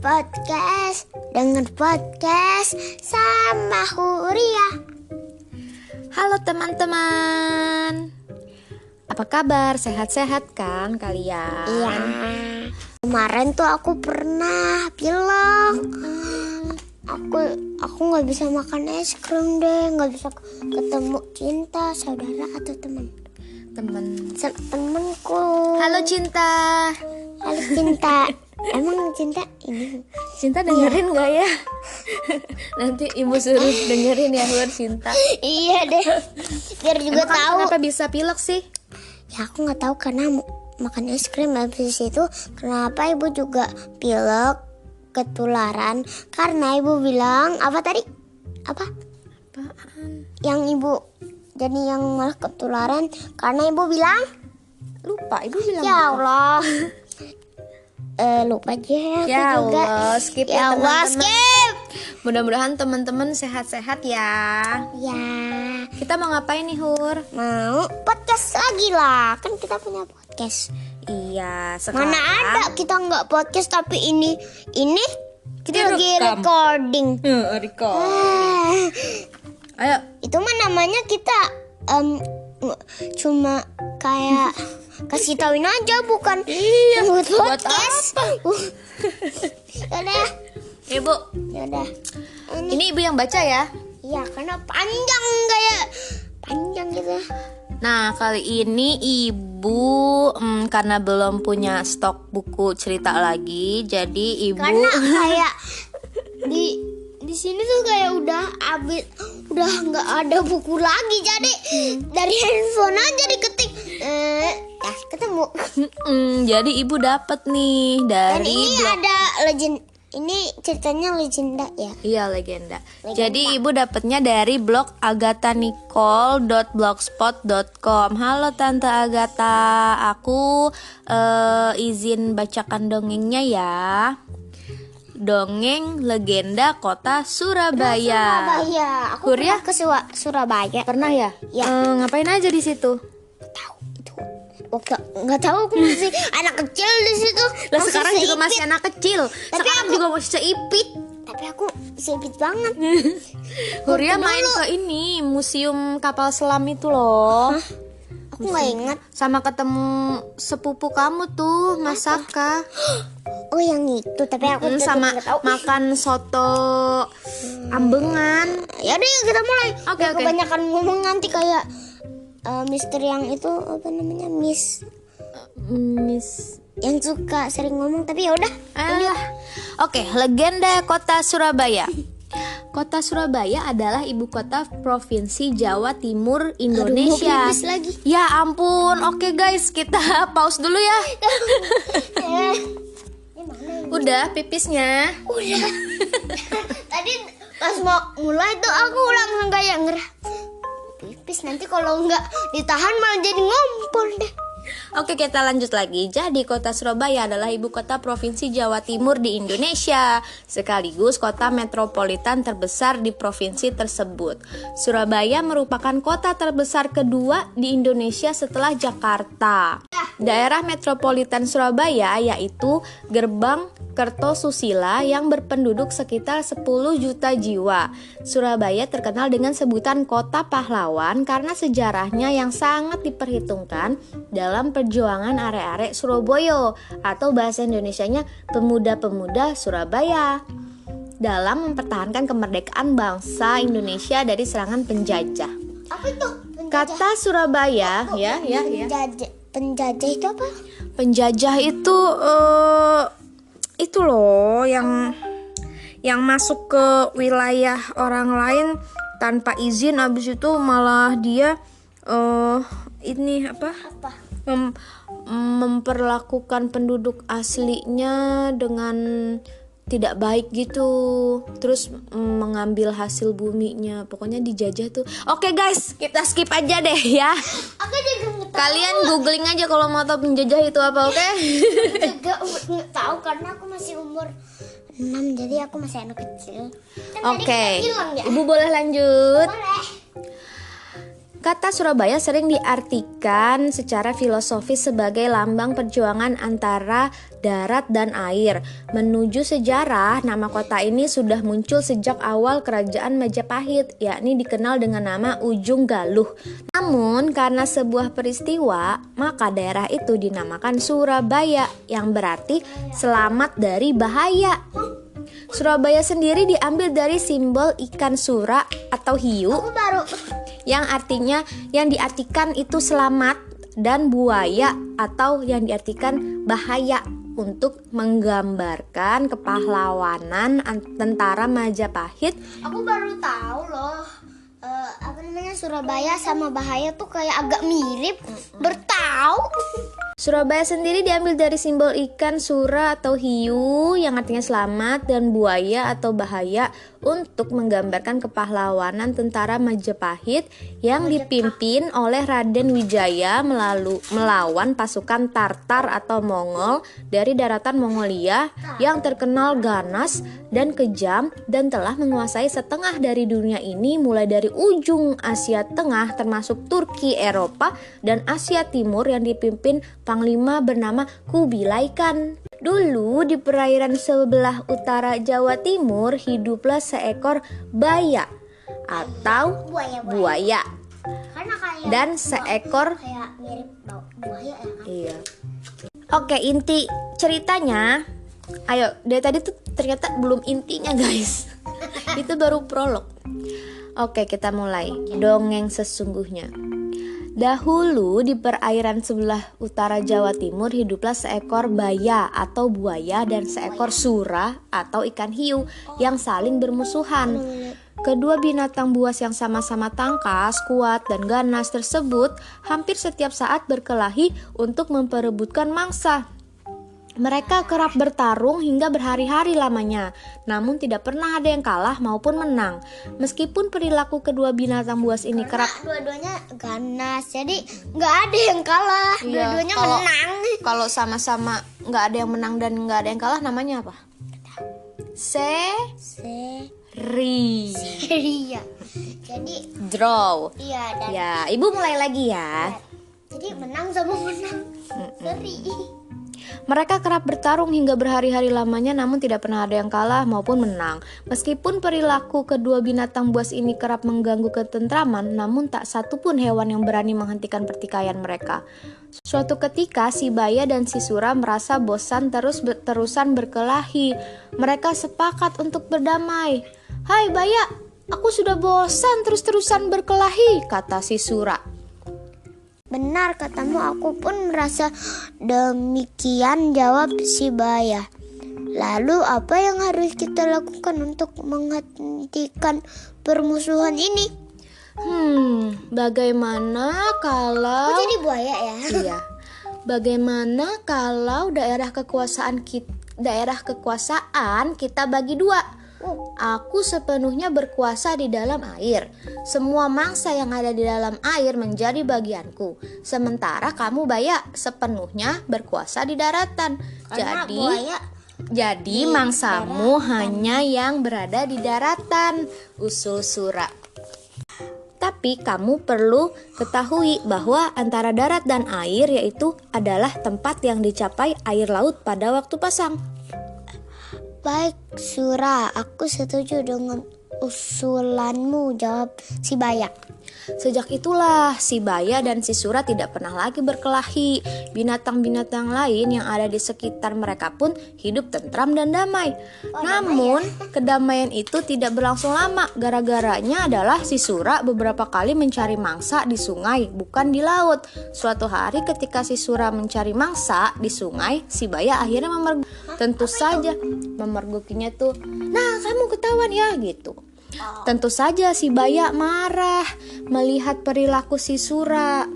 podcast, denger podcast sama Huria. Halo teman-teman, apa kabar? Sehat-sehat kan kalian? Iya. Kemarin tuh aku pernah bilang aku nggak bisa makan es krim deh, nggak bisa ketemu Cinta, saudara atau temanku. Halo Cinta. Halo Cinta. Emang Cinta ini Cinta dengerin nggak ya? Nanti ibu suruh dengerin ya Hur Cinta. Iya deh, biar juga Emang tahu. kenapa bisa pilek sih? Ya aku nggak tahu karena makan es krim habis itu kenapa ibu juga pilek ketularan, karena ibu bilang apa tadi? Apa? Apaan? Yang ibu jadi yang malah ketularan karena ibu bilang Lupa, ibu bilang ya apa? Allah. Lupa aja aku Ya juga. Allah, skip Ya ya Allah, teman-teman. skip. Mudah-mudahan teman-teman sehat-sehat ya. Ya, Kita mau ngapain nih Hur? mau podcast lagi lah. Kan kita punya podcast. Iya, sekarang Mana ada kita nggak podcast, tapi ini kita lagi Direkam. recording. Record. Ah, Ayo. itu mah namanya kita cuma kayak kasih tauin aja, bukan buat buat podcast. Yaudah, Ibu, yaudah. ini ibu yang baca ya. Iya, karena panjang gitu. Nah, kali ini ibu karena belum punya stok buku cerita lagi, jadi ibu Karena kayak di sini tuh kayak udah nggak ada buku lagi, jadi dari handphone aja diketik ketemu. jadi ibu dapat nih Dan dari ini blog. ada legend, ini ceritanya legenda ya. Iya, legenda. Jadi ibu dapatnya dari blog agatanicole.blogspot.com. Halo Tante Agatha, aku izin bacakan dongengnya ya. Dongeng Legenda Kota Surabaya. Surabaya. Aku Huria? pernah ke Surabaya. Pernah ya? Ya. Ngapain aja di situ? Tahu itu. Nggak tahu, aku masih anak kecil di situ. Lah Masih sekarang juga seipit. masih anak kecil. Tapi Sekarang juga masih seipit. Tapi aku sipit banget. Huria main ke ini museum kapal selam itu loh. Aku nggak ingat. Sama ketemu sepupu kamu tuh, Mas Saka. Oh, yang itu. Tapi aku tetap Sama nggak tahu. makan soto ambengan. Ya udah, yuk kita mulai. Oke, Biar oke. kebanyakan ngomong nanti kayak Mister yang itu apa namanya, Miss Miss. yang suka sering ngomong. Tapi ya udah. Oke, legenda Kota Surabaya. Kota Surabaya adalah ibu kota Provinsi Jawa Timur, Indonesia. mau pipis lagi. Ya ampun. Oke guys, kita pause dulu ya. Udah pipisnya. Udah. Tadi pas mau mulai tuh aku langsung kayak ngerah pipis, nanti kalau nggak ditahan malah jadi ngompol deh. Oke, kita lanjut lagi. Jadi kota Surabaya adalah ibu kota Provinsi Jawa Timur di Indonesia, sekaligus kota metropolitan terbesar di provinsi tersebut. Surabaya merupakan kota terbesar kedua di Indonesia setelah Jakarta. Daerah metropolitan Surabaya yaitu Gerbang Kertosusila yang berpenduduk sekitar 10 juta jiwa. Surabaya terkenal dengan sebutan kota pahlawan karena sejarahnya yang sangat diperhitungkan dalam perjuangan arek-arek Surabaya, atau bahasa Indonesianya pemuda-pemuda Surabaya, dalam mempertahankan kemerdekaan bangsa Indonesia dari serangan penjajah. Apa itu? Kata Surabaya, ya. Penjajah itu apa? Penjajah itu loh yang masuk ke wilayah orang lain tanpa izin, abis itu malah dia ini apa? Memperlakukan penduduk aslinya dengan tidak baik gitu, terus mengambil hasil buminya, pokoknya dijajah tuh. Oke guys, kita skip aja deh ya. Aku juga nggak tahu. Kalian googling aja kalau mau tahu penjajah itu apa, oke? Juga nggak tahu karena aku masih umur 6, jadi aku masih anak kecil. Kan tadi Oke, kita bilang ya. Ibu boleh lanjut. Boleh. Kata Surabaya sering diartikan secara filosofis sebagai lambang perjuangan antara darat dan air. Menuju sejarah, nama kota ini sudah muncul sejak awal kerajaan Majapahit, yakni dikenal dengan nama Ujung Galuh. Namun karena sebuah peristiwa, maka daerah itu dinamakan Surabaya, yang berarti selamat dari bahaya. Surabaya sendiri diambil dari simbol ikan sura atau hiu Aku baru yang diartikan itu selamat, dan buaya atau yang diartikan bahaya, untuk menggambarkan kepahlawanan tentara Majapahit. Aku baru tahu loh. Surabaya sama bahaya tuh kayak agak mirip. Bertahu. Surabaya sendiri diambil dari simbol ikan sura atau hiu yang artinya selamat, dan buaya atau bahaya, untuk menggambarkan kepahlawanan tentara Majapahit yang dipimpin oleh Raden Wijaya melawan pasukan Tartar atau Mongol dari daratan Mongolia yang terkenal ganas dan kejam dan telah menguasai setengah dari dunia ini, mulai dari ujung Asia Tengah termasuk Turki, Eropa, dan Asia Timur yang dipimpin panglima bernama Kubilai Khan. Dulu di perairan sebelah utara Jawa Timur hiduplah seekor baya atau buaya Karena kayak dan seekor kayak mirip buaya ya kan? iya. Oke, inti ceritanya. Ayo, dari tadi tuh ternyata belum intinya, guys. Itu baru prolog. Oke, kita mulai. Dongeng sesungguhnya. Dahulu di perairan sebelah utara Jawa Timur hiduplah seekor baya atau buaya dan seekor sura atau ikan hiu yang saling bermusuhan. Kedua binatang buas yang sama-sama tangkas, kuat, dan ganas tersebut hampir setiap saat berkelahi untuk memperebutkan mangsa. Mereka kerap bertarung hingga berhari-hari lamanya, namun tidak pernah ada yang kalah maupun menang. Meskipun perilaku kedua binatang buas ini kerap Dua-duanya ganas, jadi nggak ada yang kalah. Iya, Dua-duanya kalau- menang. Kalau sama-sama nggak ada yang menang dan nggak ada yang kalah, namanya apa? Seri. Iya. Jadi Draw. iya dan Ya, ibu mulai lagi ya. jadi menang sama menang. Seri. Mereka kerap bertarung hingga berhari-hari lamanya, namun tidak pernah ada yang kalah maupun menang. Meskipun perilaku kedua binatang buas ini kerap mengganggu ketentraman, namun tak satu pun hewan yang berani menghentikan pertikaian mereka. Suatu ketika, si baya dan si sura merasa bosan terusan berkelahi. Mereka sepakat untuk berdamai. "Hai baya, aku sudah bosan terus-terusan berkelahi," kata si sura. Benar katamu, aku pun merasa demikian, jawab si baya. Lalu apa yang harus kita lakukan untuk menghentikan permusuhan ini? Bagaimana kalau Jadi buaya ya? Iya. Bagaimana kalau daerah kekuasaan kita bagi dua? Aku sepenuhnya berkuasa di dalam air. Semua mangsa yang ada di dalam air menjadi bagianku. Sementara kamu baya sepenuhnya berkuasa di daratan. Karena buaya Jadi mangsamu hanya yang berada di daratan, usul sura. Tapi kamu perlu ketahui bahwa antara darat dan air yaitu adalah tempat yang dicapai air laut pada waktu pasang. baik Sura, aku setuju dengan usulanmu, jawab si baya. Sejak itulah si baya dan si sura tidak pernah lagi berkelahi. Binatang-binatang lain yang ada di sekitar mereka pun hidup tentram dan damai. Namun kedamaian itu tidak berlangsung lama. Gara-garanya adalah si sura beberapa kali mencari mangsa di sungai, bukan di laut. Suatu hari ketika si sura mencari mangsa di sungai, si baya akhirnya tentu saja memergokinya tuh. "Nah, kamu ketahuan ya," gitu. Tentu saja si baya marah melihat perilaku si sura.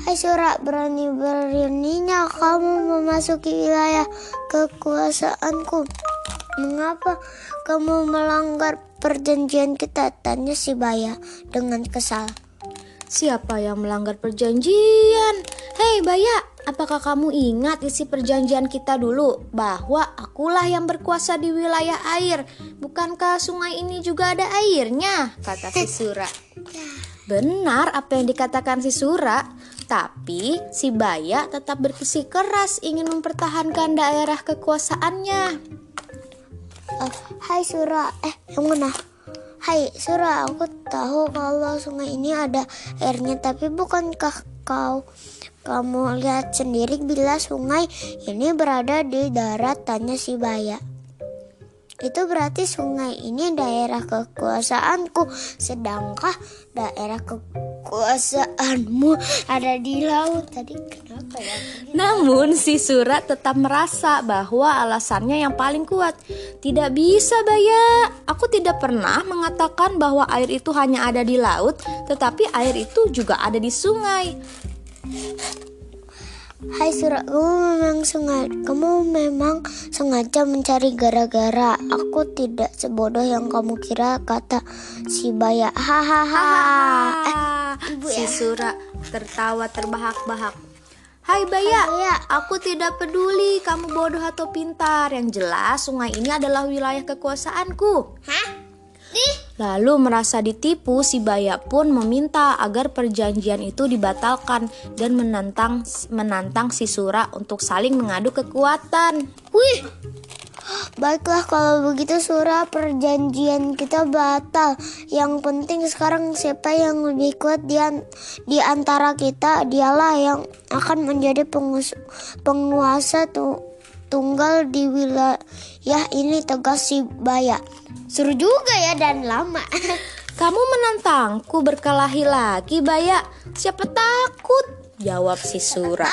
Hai Sura, berani-beraninya kamu memasuki wilayah kekuasaanku. Mengapa kamu melanggar perjanjian kita? Tanya si baya dengan kesal. Siapa yang melanggar perjanjian? Hei baya, apakah kamu ingat isi perjanjian kita dulu? Bahwa akulah yang berkuasa di wilayah air. Bukankah sungai ini juga ada airnya? Kata si sura. Benar apa yang dikatakan si Sura, tapi si Baya tetap bersikeras ingin mempertahankan daerah kekuasaannya. Hai Sura, yang mana? Hai Sura, aku tahu kalau sungai ini ada airnya, tapi bukankah kamu lihat sendiri bila sungai ini berada di darat? Tanya si Baya. Itu berarti sungai ini daerah kekuasaanku, sedangkan daerah kekuasaanmu ada di laut. Tadi kenapa ya? Namun si Sura tetap merasa bahwa alasannya yang paling kuat. Tidak bisa Baya, aku tidak pernah mengatakan bahwa air itu hanya ada di laut, tetapi air itu juga ada di sungai. Hai Sura, kamu memang sengaja mencari gara-gara. Aku tidak sebodoh yang kamu kira, kata si Baya. Hahaha. Si Sura tertawa terbahak-bahak. Hai Baya, aku tidak peduli kamu bodoh atau pintar. Yang jelas sungai ini adalah wilayah kekuasaanku. Lalu merasa ditipu, si Baya pun meminta agar perjanjian itu dibatalkan dan menantang si Sura untuk saling mengadu kekuatan. Baiklah kalau begitu Sura, perjanjian kita batal. Yang penting sekarang siapa yang lebih kuat di antara kita, dialah yang akan menjadi penguasa tunggal di wilayah ini, tegas si Baya. Seru juga ya dan lama. Kamu menantangku berkelahi lagi Baya? Siapa takut? Jawab si Sura.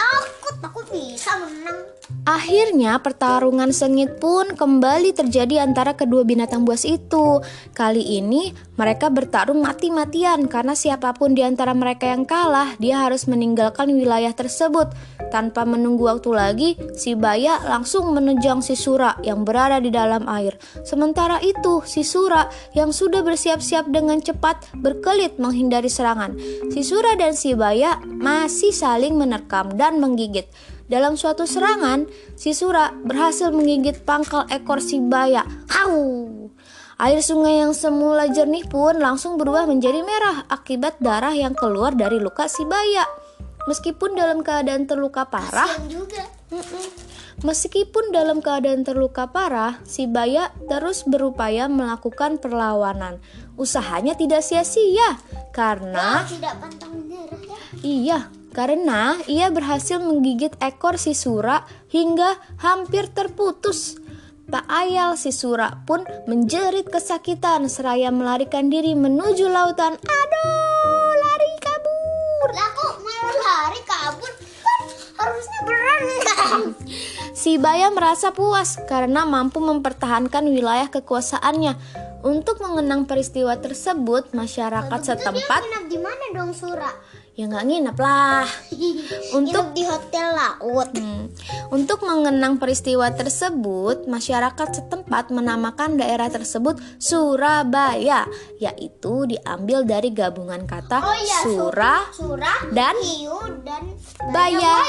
Takut bisa menang. Akhirnya pertarungan sengit pun kembali terjadi antara kedua binatang buas itu. Kali ini mereka bertarung mati-matian karena siapapun di antara mereka yang kalah, dia harus meninggalkan wilayah tersebut. Tanpa menunggu waktu lagi, si Baya langsung menejang si Sura yang berada di dalam air. Sementara itu, si Sura yang sudah bersiap-siap dengan cepat berkelit menghindari serangan. Si Sura dan si Baya masih saling menerkam dan menggigit. Dalam suatu serangan, si Sura berhasil menggigit pangkal ekor si Baya. Air sungai yang semula jernih pun langsung berubah menjadi merah akibat darah yang keluar dari luka si Baya. Meskipun dalam keadaan terluka parah, si Baya terus berupaya melakukan perlawanan. Usahanya tidak sia-sia karena Tidak pantang menyerah ya. Iya, karena ia berhasil menggigit ekor si Sura hingga hampir terputus. Tak ayal si Sura pun menjerit kesakitan seraya melarikan diri menuju lautan. Aduh, lari kabur. Lah kok malah lari kabur? Kan harusnya berenang. Si Baya merasa puas karena mampu mempertahankan wilayah kekuasaannya. Untuk mengenang peristiwa tersebut, masyarakat setempat Dia nginep di mana dong Sura? ya nggak nginep lah. Nginep di hotel laut. Untuk mengenang peristiwa tersebut, masyarakat setempat menamakan daerah tersebut Surabaya, yaitu diambil dari gabungan kata Sura dan Hiu dan Baya.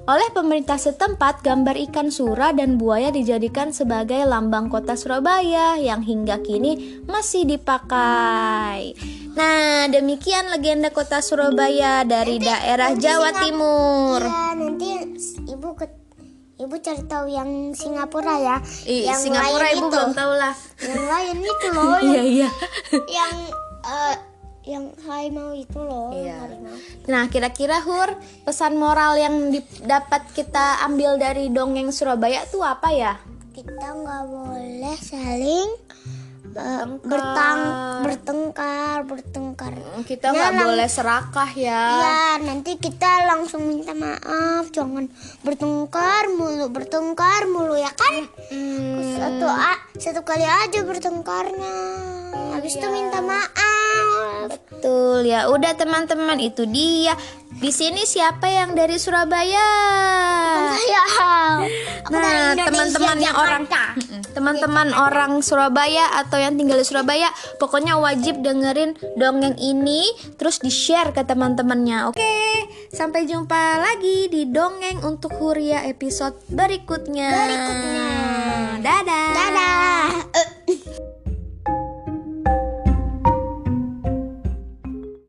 Oleh pemerintah setempat, gambar ikan sura dan buaya dijadikan sebagai lambang kota Surabaya yang hingga kini masih dipakai. Nah, demikian legenda kota Surabaya dari daerah Jawa Timur. Ya, nanti ibu cari tahu yang Singapura ya. Yang Singapura lain ibu itu. belum tahu lah. Yang lain itu loh. Iya. yang harimau itu loh. Iya. Harimau. Nah, kira-kira Hur, pesan moral yang dapat kita ambil dari dongeng Surabaya itu apa ya? Kita nggak boleh saling bertengkar. Kita nggak boleh serakah ya. Ya, nanti kita langsung minta maaf, jangan bertengkar mulu ya kan? Satu kali aja bertengkarnya. Habis itu minta maaf. Betul ya. Udah teman-teman, itu dia. Di sini siapa yang dari Surabaya? Ya. Nah, teman-teman orang Surabaya atau yang tinggal di Surabaya, pokoknya wajib dengerin dongeng ini terus di-share ke teman-temannya. Oke, sampai jumpa lagi di dongeng untuk Huria episode berikutnya. Dadah.